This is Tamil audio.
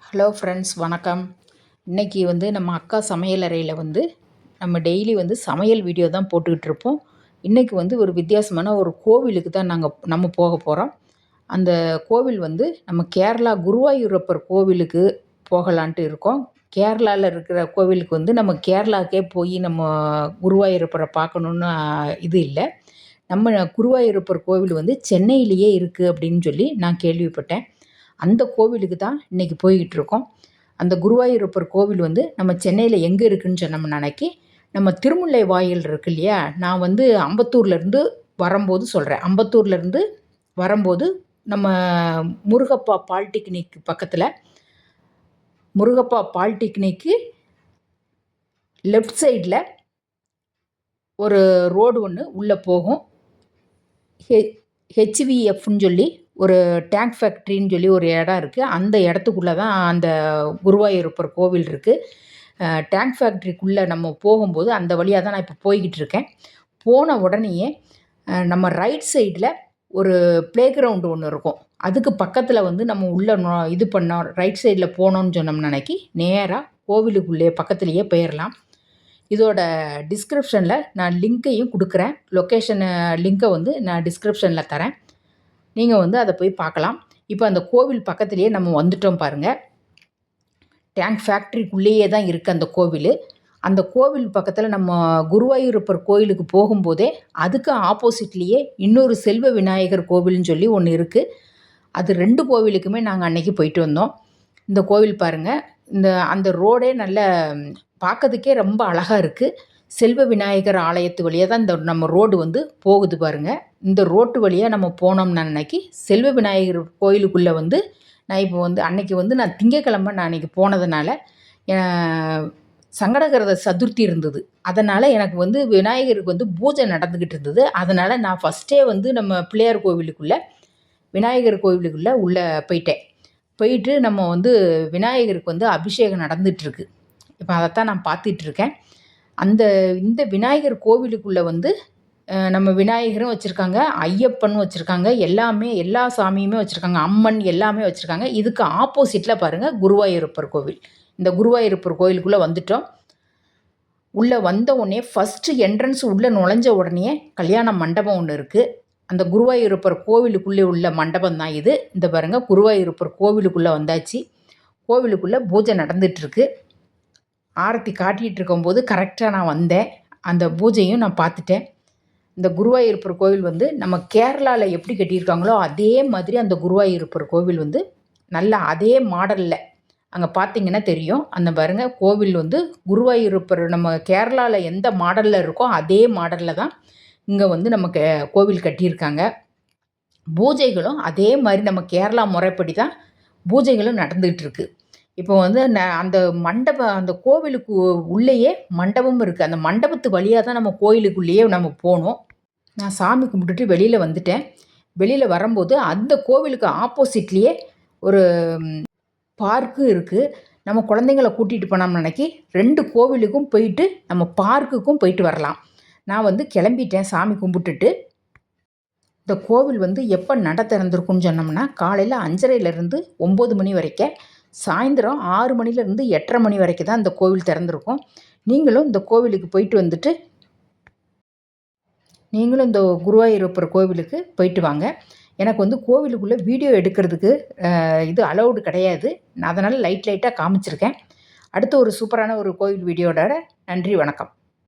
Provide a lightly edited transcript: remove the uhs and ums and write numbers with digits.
ஹலோ ஃப்ரெண்ட்ஸ், வணக்கம். இன்றைக்கி நம்ம அக்கா சமையலறையில் நம்ம டெய்லி சமையல் வீடியோ தான் போட்டுக்கிட்டு இருப்போம். இன்றைக்கி ஒரு வித்தியாசமான ஒரு கோவிலுக்கு தான் நம்ம போக போகிறோம். அந்த கோவில் நம்ம கேரளா குருவாயூரப்பர் கோவிலுக்கு போகலான்ட்டு இருக்கோம். கேரளாவில் இருக்கிற கோவிலுக்கு நம்ம கேரளாக்கே போய் நம்ம குருவாயூரப்பரை பார்க்கணுன்னு இது இல்லை. நம்ம குருவாயூரப்பர் கோவில் சென்னையிலேயே இருக்குது அப்படின்னு சொல்லி நான் கேள்விப்பட்டேன். அந்த கோவிலுக்கு தான் இன்றைக்கி போய்கிட்டு இருக்கோம். அந்த குருவாயூரப்பர் கோவில் நம்ம சென்னையில் எங்கே இருக்குதுன்னு சொன்னோம்னாக்கி, நம்ம திருமுல்லை வாயில் இருக்கு இல்லையா, நான் அம்பத்தூர்லேருந்து வரும்போது சொல்கிறேன். அம்பத்தூர்லேருந்து வரும்போது நம்ம முருகப்பா பாலிடெக்னிக் பக்கத்தில், முருகப்பா பாலிடெக்னிக்கு லெஃப்ட் சைடில் ஒரு ரோடு ஒன்று உள்ளே போகும். ஹெச்விஎஃப்னு சொல்லி ஒரு டேங்க் ஃபேக்ட்ரின்னு சொல்லி ஒரு இடம் இருக்குது. அந்த இடத்துக்குள்ளே தான் அந்த குருவாயூரப்பர் கோவில் இருக்குது. டேங்க் ஃபேக்ட்ரிக்குள்ளே நம்ம போகும்போது அந்த வழியாக தான் நான் இப்போ போய்கிட்டு இருக்கேன். போன உடனேயே நம்ம ரைட் சைடில் ஒரு ப்ளே கிரவுண்டு ஒன்று இருக்கும். அதுக்கு பக்கத்தில் நம்ம உள்ளே இது பண்ணோம், ரைட் சைடில் போனோன்னு சொன்னோம்னாக்கி நேராக கோவிலுக்குள்ளே பக்கத்துலேயே போயிடலாம். இதோட டிஸ்கிரிப்ஷனில் நான் லிங்க்கையும் கொடுக்குறேன். லொக்கேஷனு லிங்க்கை நான் டிஸ்கிரிப்ஷனில் தரேன். நீங்கள் அதை போய் பார்க்கலாம். இப்போ அந்த கோவில் பக்கத்துலேயே நம்ம வந்துட்டோம் பாருங்கள். டேங்க் ஃபேக்ட்ரிக்குள்ளேயே தான் இருக்குது அந்த கோவில். அந்த கோவில் பக்கத்தில் நம்ம குருவாயூரப்பர் கோயிலுக்கு போகும்போதே அதுக்கு ஆப்போசிட்லேயே இன்னொரு செல்வ விநாயகர் கோவில்னு சொல்லி ஒன்று இருக்குது. அது 2 கோவிலுக்குமே நாங்கள் அன்றைக்கி போயிட்டு வந்தோம். இந்த கோவில் பாருங்கள், அந்த ரோடே நல்ல பார்க்கறதுக்கே ரொம்ப அழகாக இருக்குது. செல்வ விநாயகர் ஆலயத்து வழியாக தான் இந்த நம்ம ரோடு போகுது பாருங்கள். இந்த ரோட்டு வழியாக நம்ம போனோம்னா அன்னைக்கு செல்வ விநாயகர் கோயிலுக்குள்ளே நான் இப்போ அன்னைக்கு நான் திங்கக்கிழமை நான் அன்றைக்கி போனதுனால சங்கடகரத சதுர்த்தி இருந்தது. அதனால் எனக்கு விநாயகருக்கு பூஜை நடந்துக்கிட்டு இருந்தது. அதனால் நான் ஃபஸ்ட்டே நம்ம பிள்ளையார் கோவிலுக்குள்ளே விநாயகர் கோவிலுக்குள்ளே உள்ளே போயிட்டு நம்ம விநாயகருக்கு அபிஷேகம் நடந்துகிட்ருக்கு. இப்போ அதைத்தான் நான் பார்த்துட்ருக்கேன். இந்த விநாயகர் கோவிலுக்குள்ளே நம்ம விநாயகரும் வச்சுருக்காங்க, ஐயப்பனும் வச்சுருக்காங்க, எல்லா சாமியுமே வச்சுருக்காங்க, அம்மன் எல்லாமே வச்சுருக்காங்க. இதுக்கு ஆப்போசிட்டில் பாருங்கள் குருவாயூரப்பர் கோவில். இந்த குருவாயூரப்பர் கோவிலுக்குள்ளே வந்துட்டோம். உள்ளே வந்த உடனே ஃபஸ்ட்டு என்ட்ரன்ஸ் உள்ளே நுழைஞ்ச உடனே கல்யாண மண்டபம் ஒன்று இருக்குது. அந்த குருவாயூரப்பர் கோவிலுக்குள்ளே உள்ள மண்டபம் தான் இது. இந்த பாருங்கள், குருவாயூரப்பர் கோவிலுக்குள்ளே வந்தாச்சு. கோவிலுக்குள்ளே பூஜை நடந்துகிட்ருக்கு. ஆரத்தி காட்டிகிட்டு இருக்கும்போது கரெக்டாக நான் வந்தேன். அந்த பூஜையும் நான் பார்த்துட்டேன். இந்த குருவாயூரப்பர் கோவில் நம்ம கேரளாவில் எப்படி கட்டியிருக்காங்களோ அதே மாதிரி அந்த குருவாயூரப்பர் கோவில் நல்லா அதே மாடலில் அங்கே பார்த்தீங்கன்னா தெரியும். அந்த பாருங்கள், கோவில் குருவாயூரப்பர் நம்ம கேரளாவில் எந்த மாடலில் இருக்கோ அதே மாடலில் தான் இங்கே நம்ம கோவில் கட்டியிருக்காங்க. பூஜைகளும் அதே மாதிரி நம்ம கேரளா முறைப்படி தான் பூஜைகளும் நடந்துகிட்டு இருக்குது. இப்போ அந்த கோவிலுக்கு உள்ளேயே மண்டபமும் இருக்குது. அந்த மண்டபத்து வழியாக தான் நம்ம கோயிலுக்குள்ளேயே நம்ம போகணும். நான் சாமி கும்பிட்டுட்டு வெளியில் வந்துட்டேன். வெளியில் வரும்போது அந்த கோவிலுக்கு ஆப்போசிட்லேயே ஒரு பார்க்கும் இருக்குது. நம்ம குழந்தைங்கள கூட்டிகிட்டு போனோம்னு அன்றைக்கி 2 கோவிலுக்கும் போயிட்டு நம்ம பார்க்குக்கும் போயிட்டு வரலாம். நான் கிளம்பிட்டேன் சாமி கும்பிட்டுட்டு. இந்த கோவில் எப்போ நட திறந்துருக்குன்னு சொன்னோம்னா காலையில் 5:30லேருந்து 9 மணி வரைக்கும், சாயந்தரம் 6 மணிலேருந்து 8:30 மணி வரைக்கும் தான் இந்த கோவில் திறந்துருக்கும். நீங்களும் இந்த கோவிலுக்கு போயிட்டு வந்துட்டு நீங்களும் இந்த குருவாயூரப்பர் கோவிலுக்கு போயிட்டு வாங்க. எனக்கு கோவிலுக்குள்ளே வீடியோ எடுக்கிறதுக்கு இது அலௌடு கிடையாது. நான் அதனால் லைட்டாக காமிச்சிருக்கேன். அடுத்த ஒரு சூப்பரான ஒரு கோவில் வீடியோட நன்றி, வணக்கம்.